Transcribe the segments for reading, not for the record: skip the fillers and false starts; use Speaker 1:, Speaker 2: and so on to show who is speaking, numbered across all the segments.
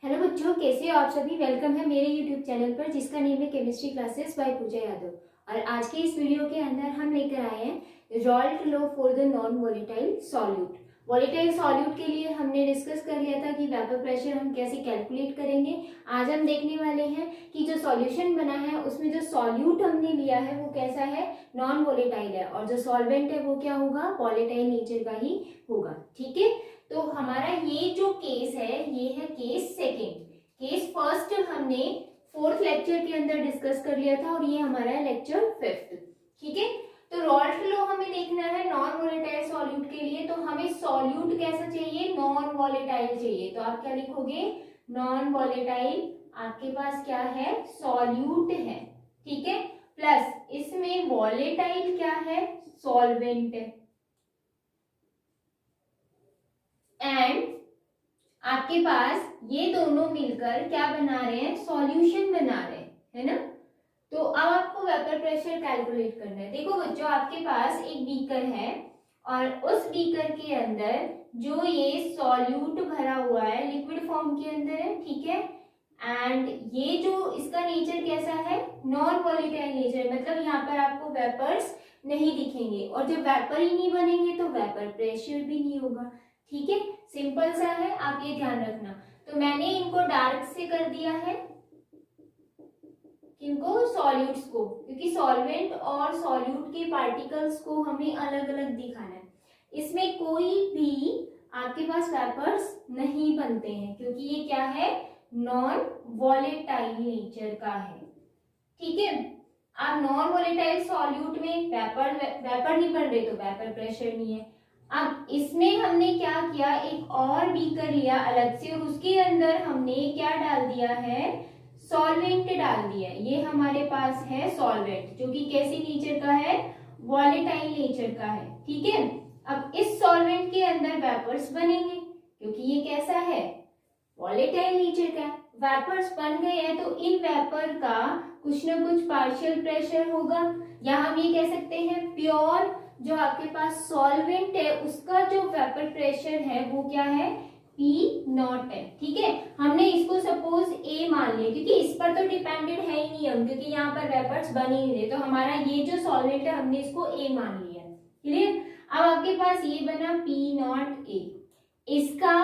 Speaker 1: Hello बच्चों, कैसे हो आप सभी। वेलकम है मेरे यूट्यूब चैनल पर जिसका नेम है केमिस्ट्री क्लासेस बाय पूजा यादव। और आज के इस वीडियो के अंदर हम लेकर आए हैं Raoult law for the non volatile solute. Volatile solute के लिए हमने डिस्कस कर लिया था कि वेपर प्रेशर हम कैसे कैलकुलेट करेंगे। आज हम देखने वाले हैं कि जो सॉल्यूशन बना है उसमें जो सॉल्यूट हमने लिया है वो कैसा है, नॉन वॉलेटाइल है, और जो सॉल्वेंट है वो क्या होगा, वॉलेटाइल नेचर का ही होगा। ठीक है, तो हमारा ये जो केस है ये है केस सेकेंड। केस फर्स्ट हमने फोर्थ लेक्चर के अंदर डिस्कस कर लिया था और ये हमारा है लेक्चर फिफ्थ। ठीक है, तो रॉल्ट लॉ हमें देखना है नॉन वॉलेटाइल सॉल्यूट के लिए। तो हमें सॉल्यूट कैसा चाहिए, नॉन वॉलेटाइल चाहिए। तो आप क्या लिखोगे, नॉन वॉलेटाइल। आपके पास क्या है, सॉल्यूट है। ठीक है, प्लस इसमें वॉलेटाइल क्या है, सॉल्वेंट है। एंड आपके पास ये दोनों मिलकर क्या बना रहे हैं, सॉल्यूशन बना रहे हैं, है ना। तो अब आपको वेपर प्रेशर कैलकुलेट करना है। देखो बच्चों, आपके पास एक बीकर है और उस बीकर के अंदर जो ये सॉल्यूट भरा हुआ है लिक्विड फॉर्म के अंदर है। ठीक है, एंड ये जो इसका नेचर कैसा है, नॉन वॉलेटाइल नेचर, मतलब यहाँ पर आपको वेपर्स नहीं दिखेंगे, और जब वेपर ही नहीं बनेंगे तो वेपर प्रेशर भी नहीं होगा। ठीक है, सिंपल सा है, आप ये ध्यान रखना। तो मैंने इनको डार्क से कर दिया है, इनको सॉल्यूट्स को, क्योंकि सॉल्वेंट और सॉल्यूट के पार्टिकल्स को हमें अलग अलग दिखाना है। इसमें कोई भी आपके पास वेपर्स नहीं बनते हैं क्योंकि ये क्या है, नॉन वॉलेटाइल नेचर का है। ठीक है, अब नॉन वॉलेटाइल सॉल्यूट में वेपर नहीं बन रहे तो वेपर प्रेशर नहीं है। अब इसमें हमने क्या किया, एक और बीकर लिया अलग से और उसके अंदर हमने क्या डाल दिया है, सॉल्वेंट डाल दिया है। ये हमारे पास है सॉल्वेंट जो कि कैसे नेचर का है, वॉलेटाइल नेचर का है। ठीक है, अब इस सॉल्वेंट के अंदर वेपर्स बनेंगे क्योंकि ये कैसा है, वॉलेटाइल नेचर का है। वेपर्स बन गए हैं तो इन वेपर का कुछ ना कुछ पार्शियल प्रेशर होगा, या हम ये कह सकते हैं प्योर जो आपके पास सॉल्वेंट है उसका जो वेपर प्रेशर है वो क्या है, P0 है। ठीक है, हमने इसको सपोज A मान लिया क्योंकि इस पर तो डिपेंडेंट है ही नहीं हम, क्योंकि यहाँ पर वेपर्स बन ही नहीं रहे, तो हमारा ये जो सॉल्वेंट है हमने इसको A मान लिया। क्लियर, अब आपके पास ये बना P0A। इसका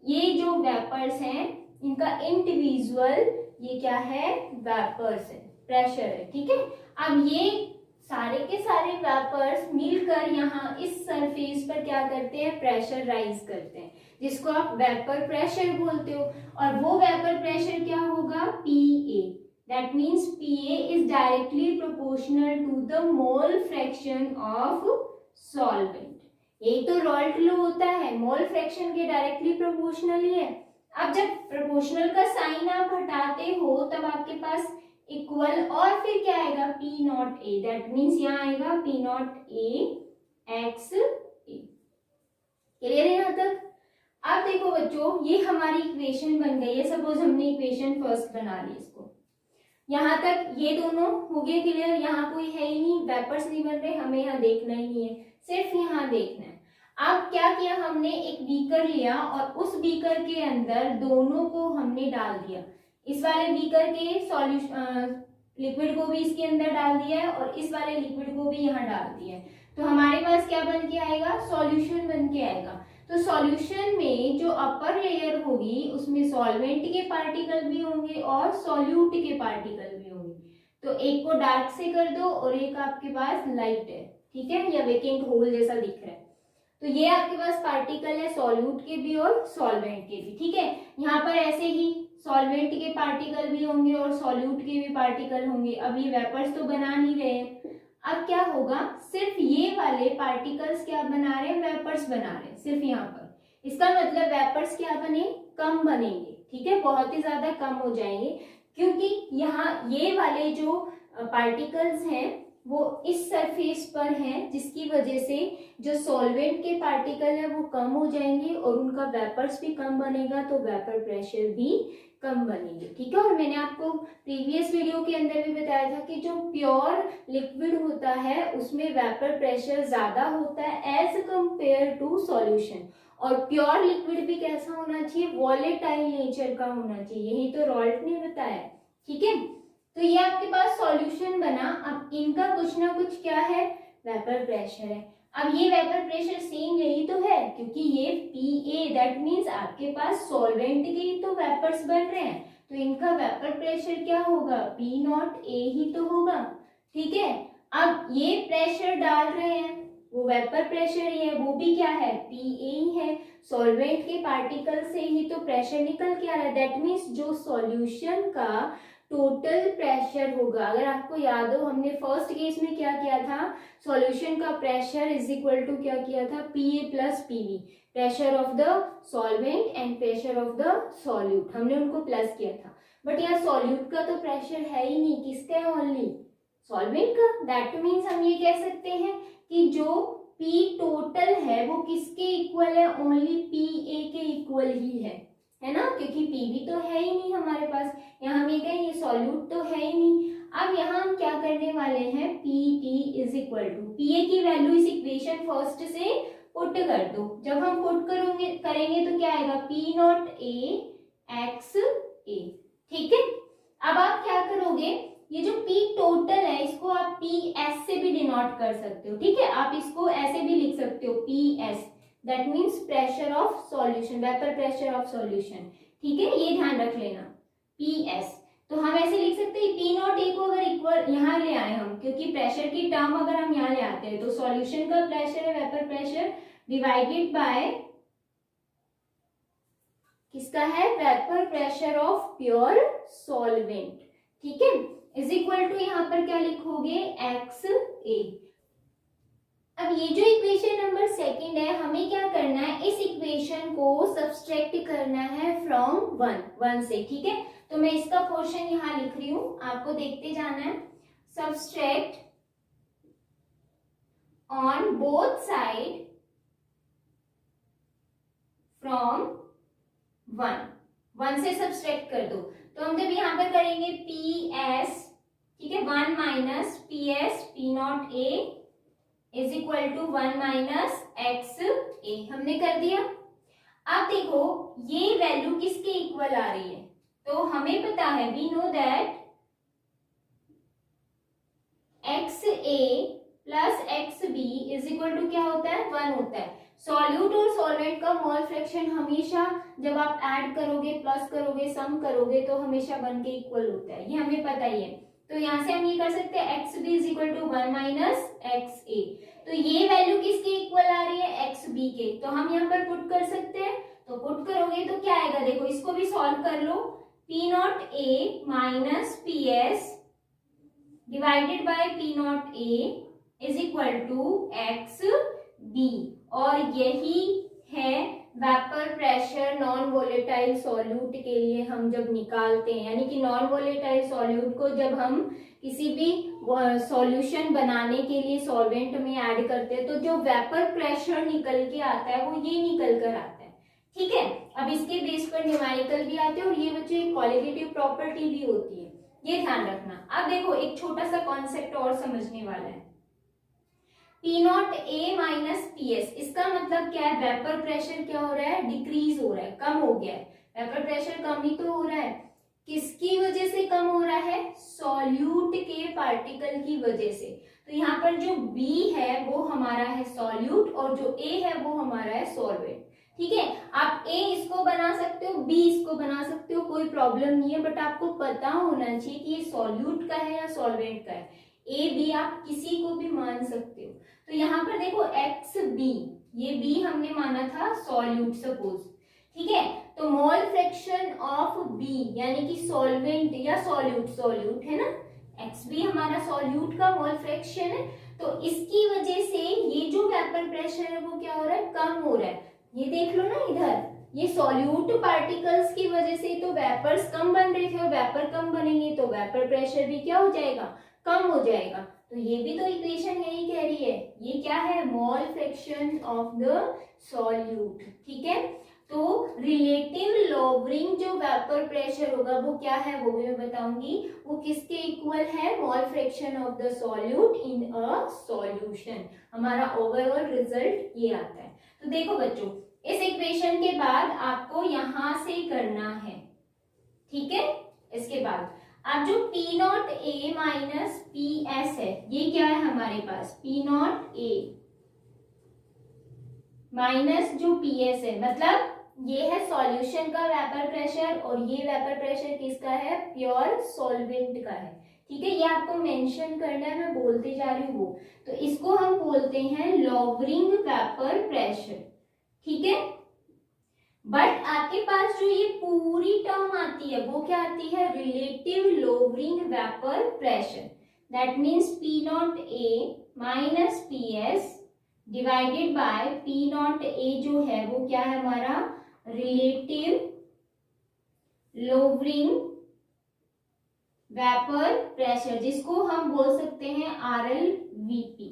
Speaker 1: ये जो वेपर्स हैं इनका इंडिविजुअल ये क्या है, वेपर्स है, प्रेशर है। ठीक है, अब ये सारे के सारे वेपर्स मिलकर यहाँ इस सरफेस पर क्या करते हैं, प्रेशर राइज करते हैं, जिसको आप वेपर प्रेशर बोलते हो। और वो वेपर प्रेशर क्या होगा, PA। That means PA is directly proportional to the mole fraction of solvent. यही तो रॉल्ट लॉ होता है, मोल फ्रैक्शन के डायरेक्टली प्रोपोर्शनल ही है। अब जब प्रोपोर्शनल का साइन आप हटाते हो तब आपके पास इक्वल और फिर क्या आएगा, P0A। दैट मीन्स यहाँ आएगा P0A x A। क्लियर है यहाँ तक। अब देखो बच्चों, ये हमारी इक्वेशन बन गई है। सपोज हमने इक्वेशन फर्स्ट बना ली, इसको यहाँ तक ये दोनों हो गए क्लियर। यहाँ कोई है ही नहीं, वेपर्स नहीं बन रहे, हमें यहाँ देखना ही नहीं है, सिर्फ यहाँ देखना है। अब क्या किया हमने, एक बीकर लिया और उस बीकर के अंदर दोनों को हमने डाल दिया। इस वाले बीकर के सॉल्यूशन लिक्विड को भी इसके अंदर डाल दिया है और इस वाले लिक्विड को भी यहाँ डाल दिया है। तो हमारे पास क्या बन के आएगा, सॉल्यूशन बन के आएगा। तो सॉल्यूशन में जो अपर लेयर होगी उसमें सॉल्वेंट के पार्टिकल भी होंगे और सॉल्यूट के पार्टिकल भी होंगे। तो एक को डार्क से कर दो और एक आपके पास लाइट है, ठीक है, या वेकेंट होल जैसा दिख रहा है। तो ये आपके पास पार्टिकल है सॉल्यूट के भी और सॉल्वेंट के भी। ठीक है, यहाँ पर ऐसे ही सॉल्वेंट के पार्टिकल भी होंगे और सॉल्यूट के भी पार्टिकल होंगे। अब ये वेपर्स तो बना नहीं रहे हैं, अब क्या होगा, सिर्फ ये वाले पार्टिकल्स क्या बना रहे हैं, वेपर्स बना रहे हैं सिर्फ यहाँ पर। इसका मतलब वेपर्स क्या बने, कम बनेंगे। ठीक है, बहुत ही ज्यादा कम हो जाएंगे, क्योंकि यहाँ ये वाले जो पार्टिकल्स हैं वो इस सरफेस पर हैं, जिसकी वजह से जो सॉल्वेंट के पार्टिकल है वो कम हो जाएंगे और उनका वेपर्स भी कम बनेगा, तो वेपर प्रेशर भी कम बनेंगे। ठीक है, और मैंने आपको प्रीवियस वीडियो के अंदर भी बताया था कि जो प्योर लिक्विड होता है उसमें वेपर प्रेशर ज्यादा होता है एज कंपेयर टू सॉल्यूशन, और प्योर लिक्विड भी कैसा होना चाहिए, वॉलेटाइल नेचर का होना चाहिए, यही तो रॉल्ट ने बताया। ठीक है, तो ये आपके पास सॉल्यूशन बना। अब इनका कुछ ना कुछ क्या है, वेपर प्रेशर है। अब ये वेपर प्रेशर सेम यही तो है, क्योंकि ये PA दैट मीन्स आपके पास सॉल्वेंट के ही तो वेपर्स बन रहे हैं, तो इनका वेपर प्रेशर क्या होगा, P0A ही तो होगा। ठीक है, अब ये प्रेशर डाल रहे हैं, वो वेपर प्रेशर ही है, वो भी क्या है, PA ही है। सॉल्वेंट के पार्टिकल से ही तो प्रेशर निकल के आ रहा है, दैट मीन्स जो सॉल्यूशन का टोटल प्रेशर होगा, अगर आपको याद हो हमने फर्स्ट केस में क्या किया था, सॉल्यूशन का प्रेशर इज इक्वल टू क्या किया था, PA plus PV, pressure of the solvent and pressure of the solute, हमने उनको प्लस किया था। बट यहाँ सॉल्यूट का तो प्रेशर है ही नहीं, किसका है, ओनली सॉल्वेंट का। दैट मीन्स हम ये कह सकते हैं कि जो P टोटल है वो किसके इक्वल है, ओनली PA के इक्वल ही है ना, क्योंकि PV तो है ही नहीं हमारे पास, यहाँ हम ये कहें ये सॉल्यूट तो है ही नहीं। अब यहाँ हम क्या करने वाले हैं, PT is equal to PA की वैल्यू इस इक्वेशन फर्स्ट से पुट कर दो। जब हम पुट करेंगे तो क्या आएगा, P0A XA। ठीक है, अब आप क्या करोगे, ये जो P टोटल है इसको आप PS से भी डिनोट कर सकते हो। ठीक है, आप इसको ऐसे भी लिख सकते हो, PS that means pressure of solution, vapour pressure of solution. ठीक है, ये ध्यान रख लेना, PS। तो हम ऐसे लिख सकते हैं, P0A को अगर इक्वल यहाँ ले आए हम, क्योंकि प्रेशर की टर्म अगर हम यहाँ ले आते हैं तो सॉल्यूशन का प्रेशर है वेपर प्रेशर डिवाइडेड बाय किसका है, vapour pressure of pure solvent. ठीक है, इज इक्वल टू यहाँ पर क्या लिखोगे, XA। अब ये जो इक्वेशन नंबर सेकंड है, हमें क्या करना है, इस इक्वेशन को सब्सट्रैक्ट करना है फ्रॉम वन से। ठीक है, तो मैं इसका पोर्शन यहाँ लिख रही हूं, आपको देखते जाना है। Subtract on both side from one से सब्सट्रैक्ट कर दो। तो हम जब यहाँ पर करेंगे PS, ठीक है, 1 minus PS P0A is equal to 1 minus XA, हमने कर दिया। अब देखो ये वैल्यू किसके इक्वल आ रही है, तो हमें पता है, we know that XA plus XB is equal to क्या होता है, 1 होता है। सॉल्यूट और सॉल्वेंट का मोल फ्रैक्शन हमेशा जब आप ऐड करोगे, प्लस करोगे, सम करोगे तो हमेशा 1 के इक्वल होता है, ये हमें पता ही है। तो यहाँ से हम ये कर सकते हैं, XB is equal to 1 minus XA। तो ये वैल्यू किसके इक्वल आ रही है, XB के, तो हम यहाँ पर पुट कर सकते हैं। तो पुट करोगे तो क्या आएगा, देखो इसको भी सॉल्व कर लो, P0A minus PS divided by P0A is equal to XB, और यही है vapour pressure non volatile solute के लिए हम जब निकालते हैं, यानी कि नॉन वोलेटाइल सॉल्यूट को जब हम किसी भी सॉल्यूशन बनाने के लिए सॉल्वेंट में ऐड करते हैं तो जो वेपर प्रेशर निकल के आता है वो ये निकल कर आता है। ठीक है, अब इसके बेस पर न्यूमेरिकल भी आते हैं और ये बच्चों एक क्वालिटेटिव प्रॉपर्टी भी होती है, ये ध्यान रखना। अब देखो एक छोटा सा कॉन्सेप्ट और समझने वाला है, P0A माइनस PS, इसका मतलब क्या है, वेपर प्रेशर क्या हो रहा है, डिक्रीज हो रहा है, कम हो गया है। वेपर प्रेशर कम ही तो हो रहा है, किसकी वजह से कम हो रहा है, सॉल्यूट के पार्टिकल की वजह से। तो यहाँ पर जो B है वो हमारा है सॉल्यूट और जो A है वो हमारा है सॉल्वेंट। ठीक है, आप A इसको बना सकते हो, B इसको बना सकते हो, कोई प्रॉब्लम नहीं है, बट आपको पता होना चाहिए कि ये सॉल्यूट का है या सॉल्वेंट का है। A B आप किसी को भी मान सकते हो। तो यहाँ पर देखो XB, ये B हमने माना था सॉल्यूट सपोज, ठीक है, तो मोल फ्रैक्शन ऑफ B यानी कि सॉल्वेंट या सॉल्यूट है ना, XB हमारा सॉल्यूट का मोल फ्रैक्शन है, तो इसकी वजह से ये जो वेपर प्रेशर है वो क्या हो रहा है, कम हो रहा है। ये देख लो ना इधर, ये सॉल्यूट पार्टिकल्स की वजह से तो वेपर्स कम बन रहे थे और वेपर कम बनेंगे तो वेपर प्रेशर भी क्या हो जाएगा, कम हो जाएगा। तो ये भी तो इक्वेशन यही कह रही है, ये क्या है, mole fraction of the solute. ठीक है, तो रिलेटिव लोअरिंग जो वेपर प्रेशर होगा वो क्या है, वो भी मैं बताऊंगी, वो किसके इक्वल है, mole fraction of the solute in a solution. हमारा ओवरऑल रिजल्ट ये आता है। तो देखो बच्चों, इस इक्वेशन के बाद आपको यहां से करना है, ठीक है। इसके बाद अब जो P not a minus P S है, ये क्या है हमारे पास, P नॉट ए माइनस जो पी एस है, मतलब ये है सॉल्यूशन का वेपर प्रेशर और ये वेपर प्रेशर किसका है, प्योर सॉल्वेंट का है, ठीक है। ये आपको मेंशन करना है, मैं बोलते जा रही हूँ वो। तो इसको हम बोलते हैं लॉवरिंग वेपर प्रेशर, ठीक है। बट आपके पास जो ये पूरी टर्म आती है वो क्या आती है, relative lowering vapour pressure, that means P not a minus P S divided by P not a जो है वो क्या है हमारा, रिलेटिव लोवरिंग वेपर प्रेशर, जिसको हम बोल सकते हैं RLVP,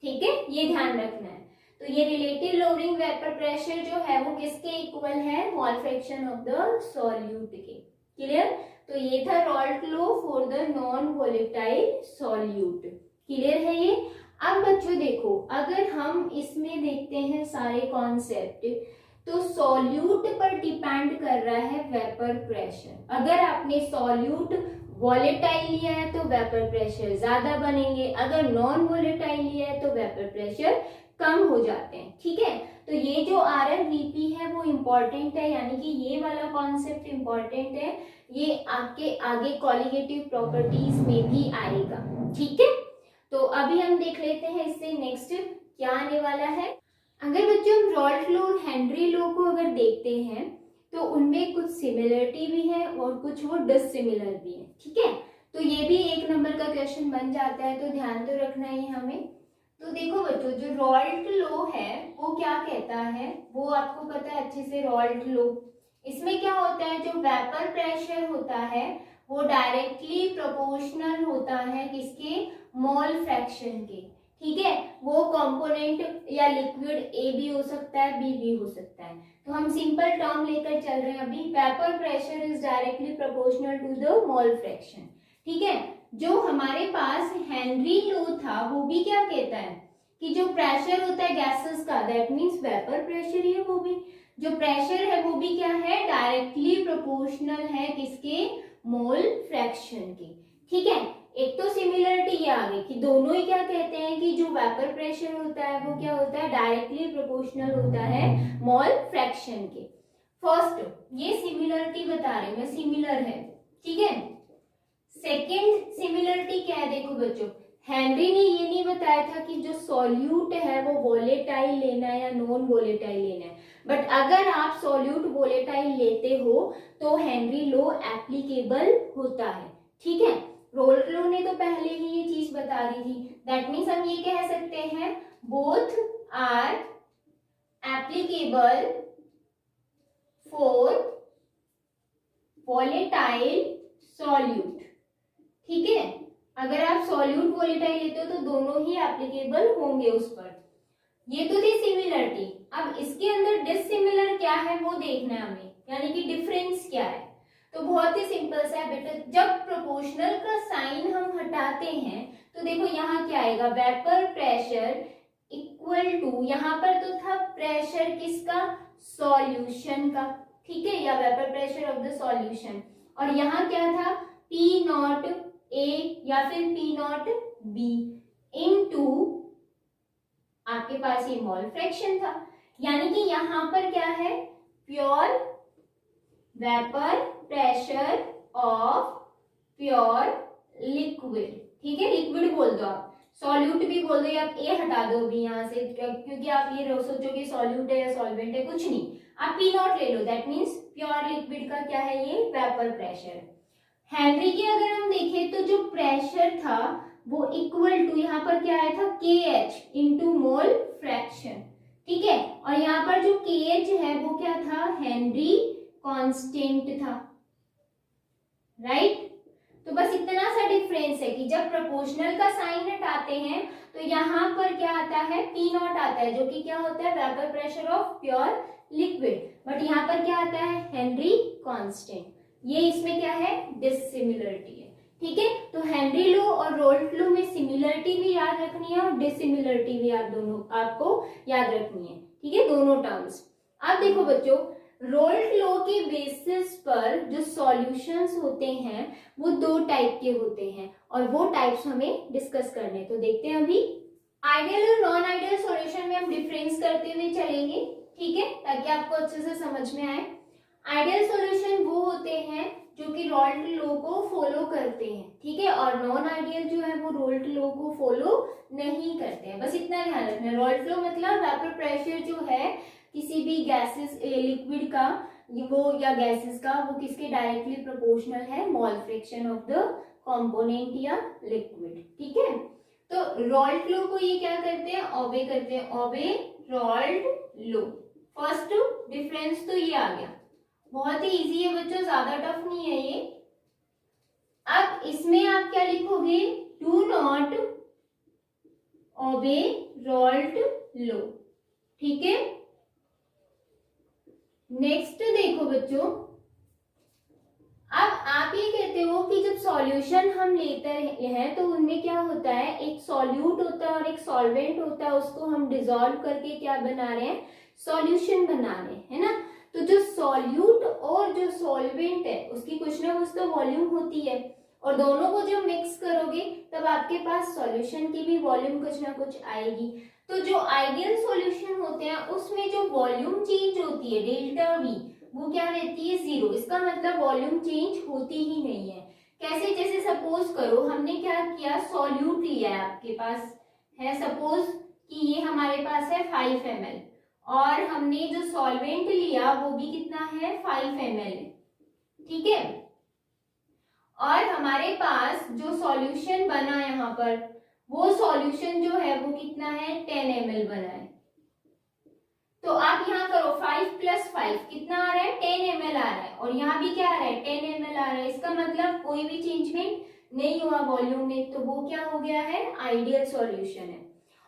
Speaker 1: ठीक है। ये ध्यान रखना है। तो ये रिलेटिव लोवरिंग वेपर प्रेशर जो है वो किसके इक्वल है, mole fraction of the solute के, क्लियर। तो ये था Raoult law for the non volatile solute, clear है ये। अब बच्चों देखो, अगर हम इसमें देखते हैं सारे कॉन्सेप्ट, तो सॉल्यूट पर डिपेंड कर रहा है वेपर प्रेशर। अगर आपने सॉल्यूट वॉलेटाइल लिया है तो वेपर प्रेशर ज्यादा बनेंगे, अगर नॉन वॉलेटाइल लिया है तो वेपर प्रेशर कम हो जाते हैं, ठीक है। तो ये जो RLVP है वो इम्पोर्टेंट है, यानी कि ये वाला कॉन्सेप्ट इम्पोर्टेंट है, ये आपके आगे कॉलिगेटिव प्रॉपर्टीज में भी आएगा, ठीक है। तो अभी हम देख लेते हैं इससे नेक्स्ट क्या आने वाला है। अगर बच्चों हम रॉल्ट लॉ और हेनरी लॉ को अगर देखते हैं तो उनमें कुछ सिमिलरिटी भी है और कुछ वो डिसिमिलर भी है, ठीक है। तो ये भी 1 नंबर का क्वेश्चन बन जाता है, तो ध्यान तो रखना है हमें। तो देखो बच्चों, जो रॉल्ट लॉ है वो क्या कहता है, वो आपको पता है अच्छे से, रॉल्ट लॉ इसमें क्या होता है, जो वेपर प्रेशर होता है वो डायरेक्टली प्रोपोर्शनल होता है किसके, मोल फ्रैक्शन के, ठीक है। वो कंपोनेंट या लिक्विड ए भी हो सकता है, बी भी हो सकता है। तो हम सिंपल टर्म लेकर चल रहे हैं अभी, vapour pressure is directly proportional to the mole fraction, ठीक है। जो हमारे पास हेनरी लॉ था वो भी क्या कहता है कि जो प्रेशर होता है गैसेस का, दैट मींस वेपर प्रेशर ही है, वो भी जो प्रेशर है वो भी क्या है, डायरेक्टली प्रोपोर्शनल है किसके, मोल फ्रैक्शन के, ठीक है। एक तो सिमिलरिटी ये आ गई कि दोनों ही क्या कहते हैं कि जो वेपर प्रेशर होता है वो क्या होता है, डायरेक्टली प्रोपोर्शनल होता है मोल फ्रैक्शन के। फर्स्ट ये सिमिलरिटी बता रहे मैं, सिमिलर है, ठीक है। सेकेंड सिमिलरिटी क्या है, देखो बच्चों, हेनरी ने ये नहीं बताया था कि जो सॉल्यूट है वो वोलेटाइल लेना है या नॉन वोलेटाइल लेना है, बट अगर आप सॉल्यूट वोलेटाइल लेते हो तो हेनरी लॉ एप्लीकेबल होता है, ठीक है। रॉल्ट लॉ ने तो पहले ही ये चीज बता दी थी, दैट मीन्स हम ये कह सकते हैं both are applicable for volatile solute, ठीक है। अगर आप सॉल्यूट वोलेटाइल लेते हो तो दोनों ही एप्लीकेबल होंगे उस पर। ये तो थी सिमिलरिटी। अब इसके अंदर डिसिमिलर क्या है वो देखना है हमें, यानी कि डिफरेंस क्या है। तो बहुत ही सिंपल सा है बेटा, जब प्रोपोर्शनल का साइन हम हटाते हैं तो देखो यहाँ क्या आएगा, वेपर प्रेशर इक्वल टू, यहाँ पर तो था प्रेशर किसका, सॉल्यूशन का, ठीक है, या vapour pressure of the solution, और यहाँ क्या था, P नॉट ए या फिर P नॉट बी इनटू आपके पास ये मोल फ्रैक्शन था, यानी कि यहाँ पर क्या है, pure vapour pressure of pure liquid, ठीक है। लिक्विड बोल दो आप, सॉल्यूट भी बोल दो, या आप ए हटा दो अभी यहाँ से, क्योंकि आप ये सोचो कि सॉल्यूट है या सॉल्वेंट है, कुछ नहीं, आप P नॉट ले लो, दैट मीन्स प्योर लिक्विड का क्या है, ये वेपर प्रेशर। हेनरी की अगर हम देखें तो जो प्रेशर था वो इक्वल टू, यहाँ पर क्या आया था, KH इंटू मोल फ्रैक्शन, ठीक है। और यहाँ पर जो KH है वो क्या था, हेनरी कांस्टेंट था, राइट। तो बस इतना सा डिफरेंस है कि जब प्रोपोर्शनल का साइन हटाते हैं तो यहाँ पर क्या आता है, P नॉट आता है, जो कि क्या होता है, vapour pressure of pure liquid, but यहाँ पर क्या आता है, हेनरी कांस्टेंट। ये इसमें क्या है, डिसिमिलरिटी है, ठीक है। तो हेनरी लॉ और रॉल्ट लॉ में सिमिलरिटी भी याद रखनी है और डिसिमिलरिटी भी आप दोनों आपको याद रखनी है, ठीक है, दोनों टर्म्स। अब देखो बच्चों, रोल्ट लॉ के बेसिस पर जो सॉल्यूशंस होते हैं वो दो टाइप के होते हैं और वो टाइप्स हमें डिस्कस करने, तो देखते हैं अभी। आइडियल और नॉन आइडियल सॉल्यूशन में हम डिफरेंस करते हुए चलेंगे, ठीक है, ताकि आपको अच्छे से समझ में आए। आइडियल सॉल्यूशन वो होते हैं जो कि रोल्ट लॉ को फॉलो करते हैं, ठीक है, और नॉन आइडियल जो है वो रोल्ट लॉ को फॉलो नहीं करते हैं। बस इतना ध्यान रखना, रोल्ट लॉ मतलब वेपर प्रेशर जो है किसी भी गैसेस लिक्विड का वो या गैसेस का वो किसके डायरेक्टली प्रोपोर्शनल है, mole fraction of the component या लिक्विड, ठीक है। तो रोल्ट लॉ को ये क्या करते हैं, ओबे करते हैं, ओबे रोल्ट लॉ। फर्स्ट डिफरेंस तो ये आ गया, बहुत ही इजी है बच्चों, ज्यादा टफ नहीं है ये। अब इसमें आप क्या लिखोगे, do not obey Raoult law, ठीक है। नेक्स्ट देखो बच्चों, अब आप ये कहते हो कि जब सॉल्यूशन हम लेते हैं तो उनमें क्या होता है, एक सॉल्यूट होता है और एक सॉल्वेंट होता है, उसको हम डिसॉल्व करके क्या बना रहे हैं, सॉल्यूशन बना रहे हैं, है ना। तो जो सॉल्यूट और जो सॉल्वेंट है उसकी कुछ ना कुछ तो वॉल्यूम होती है और दोनों को जब मिक्स करोगे तब आपके पास सॉल्यूशन की भी वॉल्यूम कुछ ना कुछ आएगी। तो जो आइडियल सॉल्यूशन होते हैं उसमें जो वॉल्यूम चेंज होती है डेल्टा वी, वो क्या रहती है, जीरो। इसका मतलब वॉल्यूम चेंज होती ही नहीं है। कैसे, जैसे सपोज करो हमने क्या किया, सॉल्यूट लिया है, आपके पास है सपोज कि ये हमारे पास है 5 ml और हमने जो सॉल्वेंट लिया वो भी कितना है, 5 ml, ठीक है। और हमारे पास जो सॉल्यूशन बना यहाँ पर वो सॉल्यूशन जो है वो कितना है, 10 ml बना है। तो आप यहाँ करो 5 + 5 कितना आ रहा है, 10 ml आ रहा है और यहाँ भी क्या आ रहा है, 10 ml आ रहा है। इसका मतलब कोई भी चेंजमेंट नहीं हुआ वॉल्यूम में, तो वो क्या हो गया है, आइडियल सॉल्यूशन है।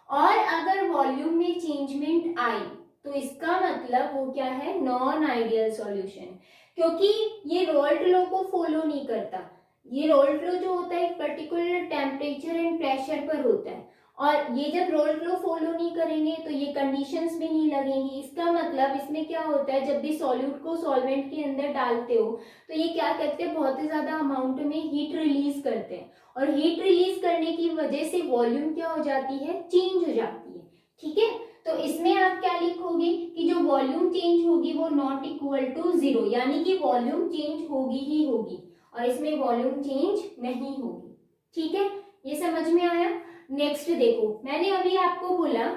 Speaker 1: और अगर वॉल्यूम में चेंजमेंट आई तो इसका मतलब वो क्या है, नॉन आइडियल सॉल्यूशन, क्योंकि ये रोल्ट लॉ को फॉलो नहीं करता। ये रोल्ट लॉ जो होता है एक पर्टिकुलर टेम्परेचर एंड प्रेशर पर होता है और ये जब रोल्ट लॉ फॉलो नहीं करेंगे तो ये कंडीशंस भी नहीं लगेंगी। इसका मतलब इसमें क्या होता है, जब भी सॉल्यूट को सॉल्वेंट के अंदर डालते हो तो ये क्या करते हैं, बहुत ही ज्यादा अमाउंट में हीट रिलीज करते हैं और हीट रिलीज करने की वजह से वॉल्यूम क्या हो जाती है, चेंज हो जाती है, ठीक है। तो इसमें आप क्या लिखोगे कि जो वॉल्यूम चेंज होगी वो नॉट इक्वल टू 0, यानी कि वॉल्यूम चेंज होगी ही होगी और इसमें वॉल्यूम चेंज नहीं होगी, ठीक है। ये समझ में आया। नेक्स्ट देखो, मैंने अभी आपको बोला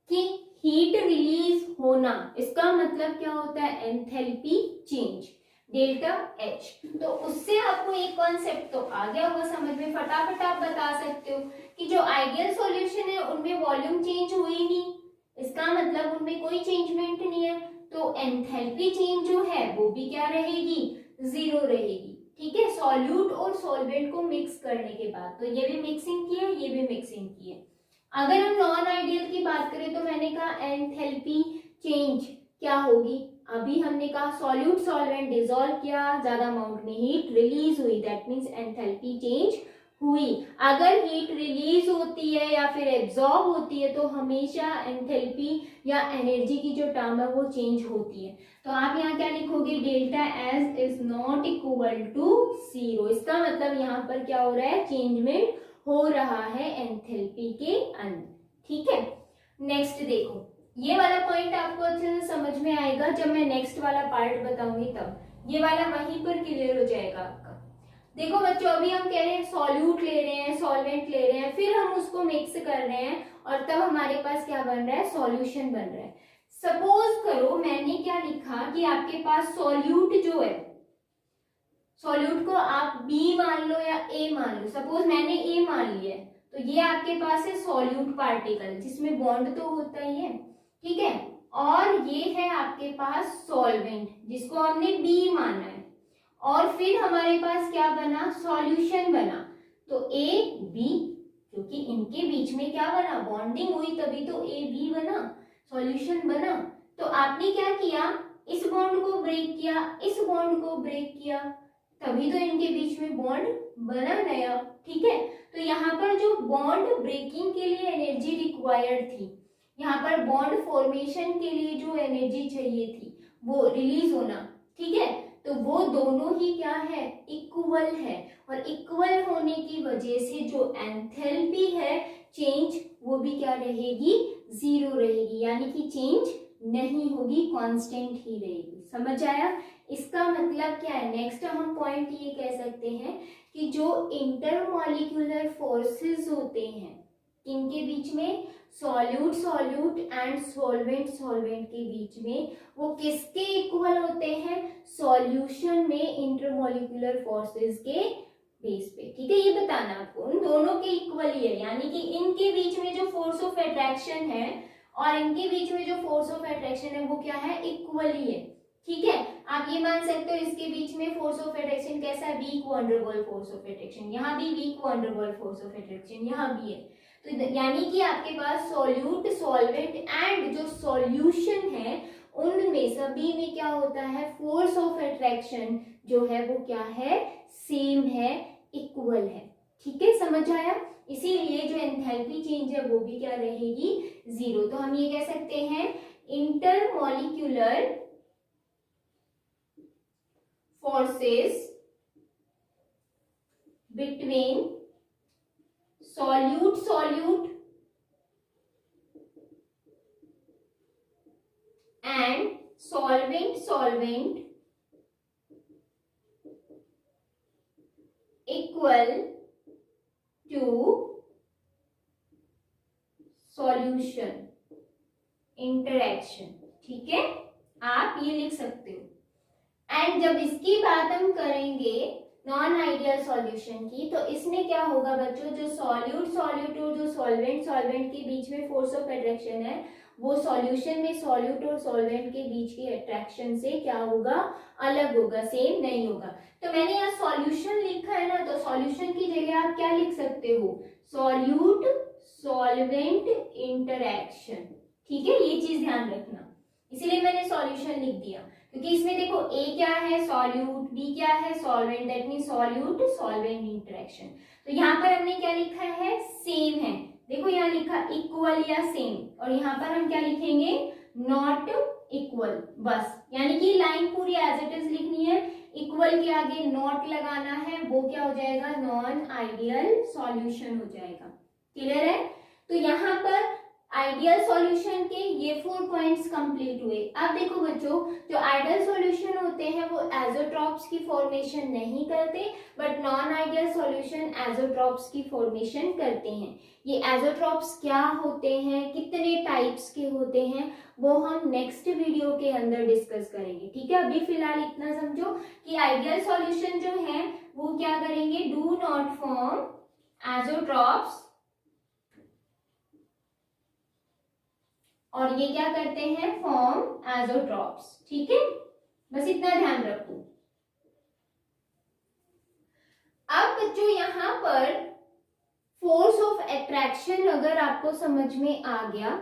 Speaker 1: कि हीट रिलीज होना, इसका मतलब क्या होता है, एंथैल्पी चेंज, डेल्टा एच। तो उससे आपको एक कॉन्सेप्ट तो आ गया होगा समझ में, फटाफट आप बता सकते हो कि जो आइडियल सॉल्यूशन है उनमें वॉल्यूम चेंज हुई नहीं, इसका मतलब उनमें कोई चेंजमेंट नहीं है, तो एंथैल्पी चेंज जो है वो भी क्या रहेगी, 0 रहेगी, ठीक है। सॉल्यूट और सॉल्वेंट को मिक्स करने के बाद, तो ये भी मिक्सिंग की है, ये भी मिक्सिंग की है। अगर हम नॉन आइडियल की बात करें तो मैंने कहा एंथैल्पी चेंज क्या होगी, अभी हमने कहा सॉल्यूट सॉल्वेंट डिसॉल्व किया, ज्यादा अमाउंट में हीट रिलीज हुई, दैट मींस एंथैल्पी चेंज हुई। अगर हीट रिलीज होती है या फिर एब्जॉर्ब होती है तो हमेशा एंथैल्पी या एनर्जी की जो टर्म है वो चेंज होती है। तो आप यहाँ क्या लिखोगे, delta S is not equal to 0। इसका मतलब यहाँ पर क्या हो रहा है, चेंजमेंट हो रहा है एंथैल्पी के अंदर, ठीक है। नेक्स्ट देखो, ये वाला पॉइंट आपको अच्छे से समझ में आएगा जब मैं नेक्स्ट वाला पार्ट बताऊंगी, तब ये वाला वहीं पर क्लियर हो जाएगा आपका। देखो बच्चों, अभी हम कह रहे हैं सॉल्यूट ले रहे हैं, सॉल्वेंट ले रहे हैं, फिर हम उसको मिक्स कर रहे हैं और तब हमारे पास क्या बन रहा है, सॉल्यूशन बन रहा है। सपोज करो मैंने क्या लिखा कि आपके पास सॉल्यूट जो है, सॉल्यूट को आप बी मान लो या ए मान लो, सपोज मैंने ए मान लिया है, तो ये आपके पास है सॉल्यूट पार्टिकल जिसमें बॉन्ड तो होता ही है, ठीक है, और ये है आपके पास सॉल्वेंट जिसको हमने बी माना है, और फिर हमारे पास क्या बना, सॉल्यूशन बना। तो ए बी, क्योंकि इनके बीच में क्या बना, बॉन्डिंग हुई, तभी तो ए बी बना, सॉल्यूशन बना। तो आपने क्या किया, इस बॉन्ड को ब्रेक किया, इस बॉन्ड को ब्रेक किया, तभी तो इनके बीच में बॉन्ड बना नया, ठीक है। तो यहाँ पर जो बॉन्ड ब्रेकिंग के लिए एनर्जी रिक्वायर्ड थी, यहाँ पर बॉन्ड फॉर्मेशन के लिए जो एनर्जी चाहिए थी वो रिलीज होना, ठीक है, तो वो दोनों ही क्या है, इक्वल है, और इक्वल होने की वजह से जो एंथैल्पी है चेंज वो भी क्या रहेगी, जीरो रहेगी, यानी कि चेंज नहीं होगी, कांस्टेंट ही रहेगी। समझ आया? इसका मतलब क्या है, नेक्स्ट हम पॉइंट ये कह सकते हैं कि जो इंटरमॉलिक्यूलर फोर्सेस होते हैं इनके बीच में, solute solute and solvent solvent के बीच में, वो किसके इक्वल होते हैं, सॉल्यूशन में इंटरमॉलिक्यूलर फोर्सेस के बेस पे, ठीक है, ये बताना आपको, उन दोनों के इक्वल ही है, यानी कि इनके बीच में जो फोर्स ऑफ अट्रैक्शन है और इनके बीच में जो फोर्स ऑफ अट्रैक्शन है वो क्या है, इक्वल ही है, ठीक है। आप ये मान सकते हो इसके बीच में फोर्स ऑफ अट्रैक्शन कैसा है, weak van der Waals force of attraction, यहाँ भी weak van der Waals force of attraction यहाँ भी है, तो यानी कि आपके पास सॉल्यूट सॉल्वेंट एंड जो सॉल्यूशन है उनमें सभी में क्या होता है, फोर्स ऑफ अट्रैक्शन जो है वो क्या है, सेम है, इक्वल है, ठीक है, समझ आया? इसीलिए जो एंथैल्पी चेंज है वो भी क्या रहेगी, जीरो। तो हम ये कह सकते हैं intermolecular forces between solute solute and solvent solvent equal to solution interaction, ठीक है, आप ये लिख सकते हो। एंड जब इसकी बात हम करेंगे नॉन आइडियल सॉल्यूशन की, तो इसमें क्या होगा बच्चों, जो सॉल्यूट सॉल्यूट और जो सॉल्वेंट सॉल्वेंट के बीच में फोर्स ऑफ अट्रैक्शन है वो सॉल्यूशन में सॉल्यूट और सॉल्वेंट के बीच की अट्रैक्शन से क्या होगा, अलग होगा, सेम नहीं होगा। तो मैंने यहाँ सॉल्यूशन लिखा है ना, तो सॉल्यूशन की जगह आप क्या लिख सकते हो, सॉल्यूट सॉल्वेंट इंटरैक्शन, ठीक है, ये चीज ध्यान रखना, इसलिए मैंने सॉल्यूशन लिख दिया, क्योंकि इसमें देखो ए क्या है, सॉल्यूट, बी क्या है, solvent, that mean solute solvent interaction. तो यहाँ पर हमने क्या लिखा है, सेम है, देखो यहाँ लिखा इक्वल या सेम, और यहाँ पर हम क्या लिखेंगे, नॉट इक्वल, बस, यानी कि लाइन पूरी एज इट इज लिखनी है, इक्वल के आगे नॉट लगाना है, वो क्या हो जाएगा, नॉन आइडियल सॉल्यूशन हो जाएगा। क्लियर है? तो यहाँ पर आइडियल सॉल्यूशन के ये 4 पॉइंट्स कंप्लीट हुए। अब देखो बच्चों, जो आइडियल सॉल्यूशन होते हैं वो एजोट्रॉप्स की फॉर्मेशन नहीं करते, बट नॉन आइडियल सॉल्यूशन एजोट्रॉप्स की फॉर्मेशन करते हैं। ये एजोट्रॉप्स क्या होते हैं, कितने टाइप्स के होते हैं, वो हम नेक्स्ट वीडियो के अंदर डिस्कस करेंगे, ठीक है। अभी फिलहाल इतना समझो कि आइडियल सॉल्यूशन जो है वो क्या करेंगे, डू नॉट फॉर्म एजोट्रॉप्स, और ये क्या करते हैं, फॉर्म एजोट्रॉप्स, ठीक है, बस इतना ध्यान रखो। अब बच्चों यहाँ पर फोर्स ऑफ अट्रैक्शन अगर आपको समझ में आ गया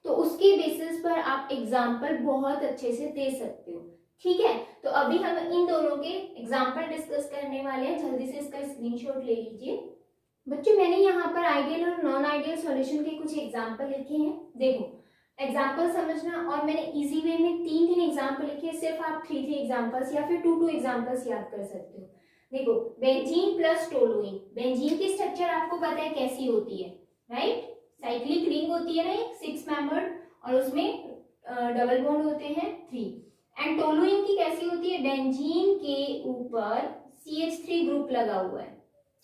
Speaker 1: तो उसके बेसिस पर आप एग्जाम्पल बहुत अच्छे से दे सकते हो, ठीक है। तो अभी हम इन दोनों के एग्जाम्पल डिस्कस करने वाले हैं, जल्दी से इसका स्क्रीनशॉट ले लीजिए। बच्चों मैंने यहाँ पर आइडियल और नॉन आइडियल सॉल्यूशन के कुछ एग्जाम्पल लिखे हैं, देखो एग्जाम्पल समझना, और मैंने इजी वे में 3 एग्जाम्पल लिखे हैं, सिर्फ आप 3 एग्जाम्पल्स या फिर 2 एग्जाम्पल्स याद कर सकते हो। देखो बेंजीन प्लस टोलुइन, बेंजीन की स्ट्रक्चर आपको पता है कैसी होती है, राइट, साइक्लिक रिंग होती है ना, एक 6 मेंबर्ड, और उसमें डबल बॉन्ड होते हैं 3। एंड टोलुइन की कैसी होती है, बेंजीन के ऊपर CH3 ग्रुप लगा हुआ है,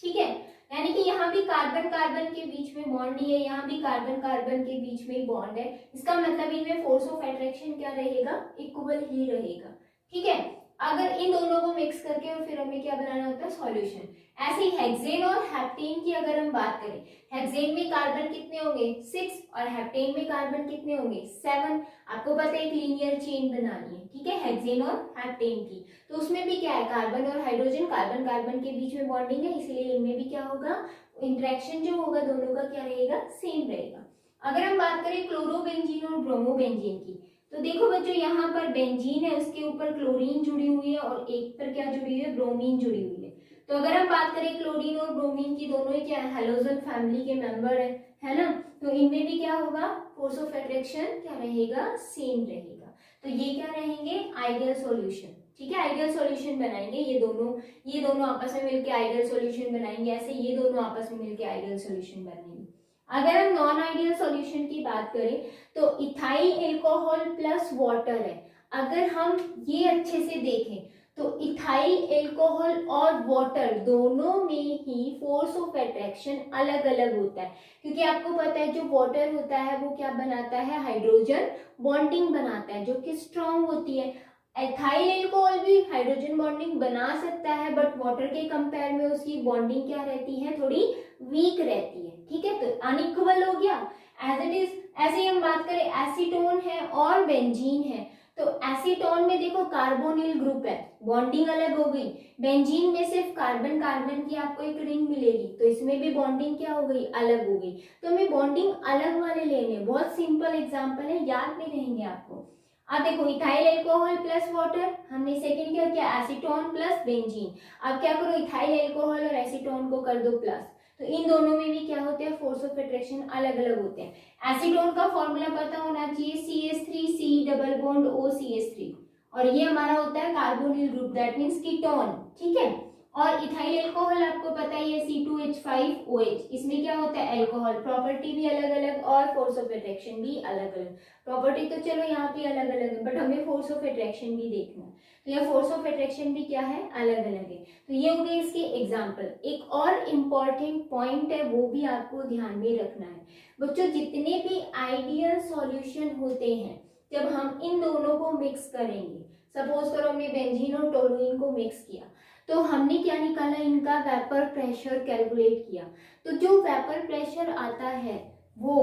Speaker 1: ठीक है, यानी कि यहाँ भी कार्बन कार्बन के बीच में बॉन्ड ही है, यहाँ भी कार्बन कार्बन के बीच में बॉन्ड है, इसका मतलब इनमें फोर्स ऑफ अट्रैक्शन क्या रहेगा, इक्वल ही रहेगा, ठीक है। अगर इन दोनों को मिक्स करके और फिर हमें क्या बनाना होता है, सॉल्यूशन। ऐसे ही हेक्सेन और हेप्टेन की अगर हम बात करें, हेक्सेन में कार्बन कितने होंगे, 6, और हेप्टेन में कार्बन कितने होंगे, 7। आपको पता है एक लीनियर चेन बनानी है, ठीक है, हेक्सेन और हेप्टेन की, तो उसमें भी क्या है, कार्बन और हाइड्रोजन, कार्बन कार्बन के बीच में बॉन्डिंग है, इसलिए इनमें भी क्या होगा, इंटरेक्शन जो होगा दोनों का क्या रहेगा, सेम रहेगा। अगर हम बात करें क्लोरोबेंजीन और ब्रोमोबेंजीन की, तो देखो बच्चों यहाँ पर बेंजीन है, उसके ऊपर क्लोरीन जुड़ी हुई है, और एक पर क्या जुड़ी हुई है, ब्रोमीन जुड़ी हुई है। तो अगर हम बात करें क्लोरीन और ब्रोमीन की, दोनों ही क्या है, हेलोजन फैमिली के मेंबर है, है ना। तो इनमें भी क्या होगा, फोर्स ऑफ अट्रैक्शन क्या रहेगा, सेम रहेगा। तो ये क्या रहेंगे, आइडियल सॉल्यूशन। ठीक है, आइडियल सॉल्यूशन बनाएंगे ये दोनों आपस में मिलके आइडियल सॉल्यूशन बनाएंगे, ऐसे ये दोनों आपस में मिलके आइडियल सॉल्यूशन बनाएंगे। अगर हम नॉन आइडियल सॉल्यूशन की बात करें तो इथाइल एल्कोहल प्लस वाटर है। अगर हम ये अच्छे से देखें तो इथाइल एल्कोहल और वाटर दोनों में ही फोर्स ऑफ अट्रैक्शन अलग अलग होता है, क्योंकि आपको पता है जो वाटर होता है वो क्या बनाता है, हाइड्रोजन बॉन्डिंग बनाता है जो कि स्ट्रांग होती है। एथाइल एल्कोहल भी हाइड्रोजन बॉन्डिंग बना सकता है, बट वाटर के कंपेयर में उसकी बॉन्डिंग क्या रहती है, थोड़ी वीक रहती है। ठीक है, तो अनइक्वल हो गया एज इट इज। ऐसे ही हम बात करें एसीटोन है और बेंजीन है, तो एसीटोन में देखो कार्बोनिल ग्रुप है, बॉन्डिंग अलग हो गई। बेंजीन में सिर्फ कार्बन कार्बन की आपको एक रिंग मिलेगी, तो इसमें भी बॉन्डिंग क्या हो गई, अलग हो गई। तो हमें बॉन्डिंग अलग वाले लेने, बहुत सिंपल एग्जांपल है, याद में रहेंगे आपको। अब देखो इथाइल एल्कोहल प्लस वाटर, हमने सेकंड क्या किया, एसीटोन प्लस बेंजीन। अब क्या करो, इथाइल एल्कोहल और एसीटोन को कर दो प्लस, तो इन दोनों में भी क्या होते हैं, फोर्स ऑफ अट्रैक्शन अलग अलग होते हैं। एसीटोन का फॉर्मूला पता होना चाहिए, CH3C डबल बॉन्ड OCH3, और ये हमारा होता है carbonyl group, that means ketone. ठीक है, और इथाइल एल्कोहल आपको पता ही है, C2H5OH, इसमें क्या होता है, एल्कोहल, प्रॉपर्टी भी अलग अलग और फोर्स ऑफ अट्रैक्शन भी अलग अलग। प्रॉपर्टी तो चलो यहाँ पे अलग अलग है, बट हमें फोर्स ऑफ अट्रैक्शन भी देखना है, तो यह फोर्स ऑफ अट्रैक्शन भी क्या है, अलग अलग है। तो ये हो गए इसके एग्जाम्पल। एक और इम्पॉर्टेंट पॉइंट है, वो भी आपको ध्यान में रखना है बच्चों, जितने भी आइडियल सॉल्यूशन होते हैं जब हम इन दोनों को मिक्स करेंगे, सपोज करो हमने बेंजीन और टोलुइन को मिक्स किया, तो हमने क्या निकाला, इनका वेपर प्रेशर कैलकुलेट किया। तो जो वेपर प्रेशर आता है वो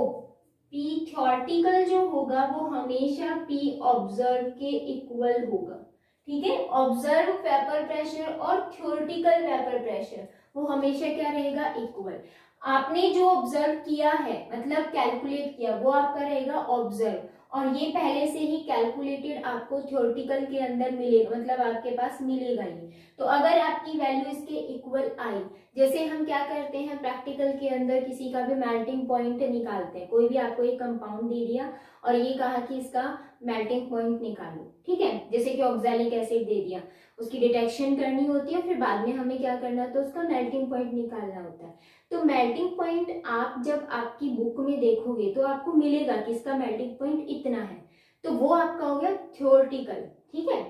Speaker 1: P थ्योरेटिकल जो होगा वो हमेशा P ऑब्जर्व के इक्वल होगा। ठीक है, ऑब्जर्व वेपर प्रेशर और थ्योरेटिकल वेपर प्रेशर वो हमेशा क्या रहेगा, इक्वल। आपने जो ऑब्जर्व किया है मतलब कैलकुलेट किया, वो आपका रहेगा ऑब्जर्व, और ये पहले से ही कैलकुलेटेड आपको थ्योरेटिकल के अंदर मिलेगा, मतलब आपके पास मिलेगा ये। तो अगर आपकी वैल्यू इसके इक्वल आई, जैसे हम क्या करते हैं प्रैक्टिकल के अंदर किसी का भी मेल्टिंग पॉइंट निकालते हैं, कोई भी आपको एक कंपाउंड दे दिया और ये कहा कि इसका मेल्टिंग पॉइंट निकालो, ठीक है, जैसे कि ऑक्सैलिक एसिड दे दिया, उसकी डिटेक्शन करनी होती है, फिर बाद में हमें क्या करना है, तो उसका मेल्टिंग पॉइंट निकालना होता है। तो मेल्टिंग पॉइंट आप जब आपकी बुक में देखोगे तो आपको मिलेगा कि इसका मेल्टिंग पॉइंट इतना है, तो वो आपका हो गया थ्योरेटिकल। ठीक है,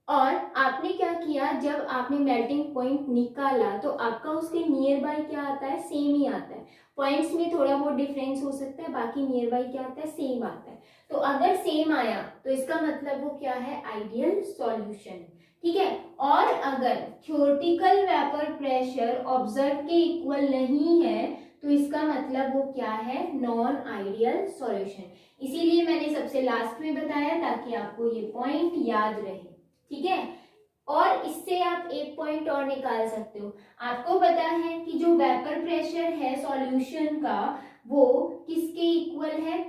Speaker 1: और आपने क्या किया, जब आपने मेल्टिंग पॉइंट निकाला तो आपका उसके नियर बाय क्या आता है, सेम ही आता है। पॉइंट्स में थोड़ा बहुत डिफरेंस हो सकता है, बाकी नियर बाय क्या आता है, सेम आता है। तो अगर सेम आया तो इसका मतलब वो क्या है, आइडियल सॉल्यूशन। ठीक है, और अगर थ्योरेटिकल वेपर प्रेशर ऑब्जर्व के इक्वल नहीं है तो इसका मतलब वो क्या है, नॉन आइडियल सॉल्यूशन। इसीलिए मैंने सबसे लास्ट में बताया ताकि आपको ये पॉइंट याद रहे। ठीक है, और इससे आप एक पॉइंट और निकाल सकते हो। आपको पता है कि जो वेपर प्रेशर है सॉल्यूशन का वो किसके इक्वल है,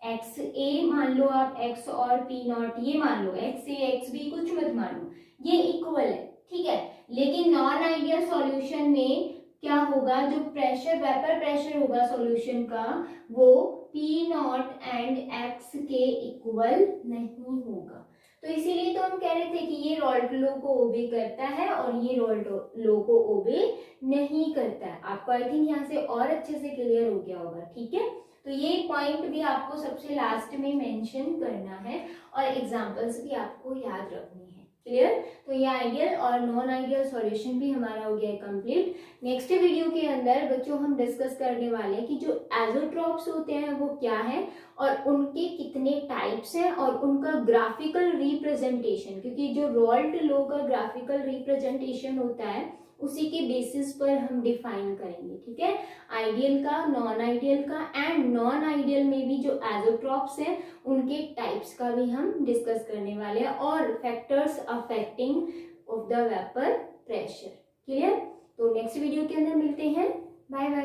Speaker 1: एक्स ए मान लो आप, एक्स और पी नॉट ये मान लो, एक्स ए एक्स बी कुछ मत मानो, ये इक्वल है। ठीक है, लेकिन नॉन आइडियल सॉल्यूशन में क्या होगा, जो प्रेशर वेपर प्रेशर होगा सॉल्यूशन का वो पी नॉट एंड एक्स के इक्वल नहीं होगा। तो इसीलिए तो हम कह रहे थे कि ये रॉल्ट लॉ को ओबे करता है और ये रॉल्ट लॉ को ओबे नहीं करता है। आपको आई थिंक यहाँ से और अच्छे से क्लियर हो गया होगा। ठीक है, तो ये पॉइंट भी आपको सबसे लास्ट में मेंशन करना है और एग्जांपल्स भी आपको याद रखनी है। क्लियर, तो ये आइडियल और नॉन आइडियल सॉल्यूशन भी हमारा हो गया कंप्लीट। नेक्स्ट वीडियो के अंदर बच्चों हम डिस्कस करने वाले हैं कि जो एजोट्रॉप्स होते हैं वो क्या है और उनके कितने टाइप्स हैं और उनका ग्राफिकल रिप्रेजेंटेशन, क्योंकि जो रॉल्ट लॉ का ग्राफिकल रिप्रेजेंटेशन होता है उसी के बेसिस पर हम डिफाइन करेंगे। ठीक है, आइडियल का, नॉन आइडियल का एंड नॉन आइडियल में भी जो एजोट्रॉप्स हैं उनके टाइप्स का भी हम डिस्कस करने वाले हैं और factors affecting of the vapour pressure. Clear, तो नेक्स्ट वीडियो के अंदर मिलते हैं। Bye bye.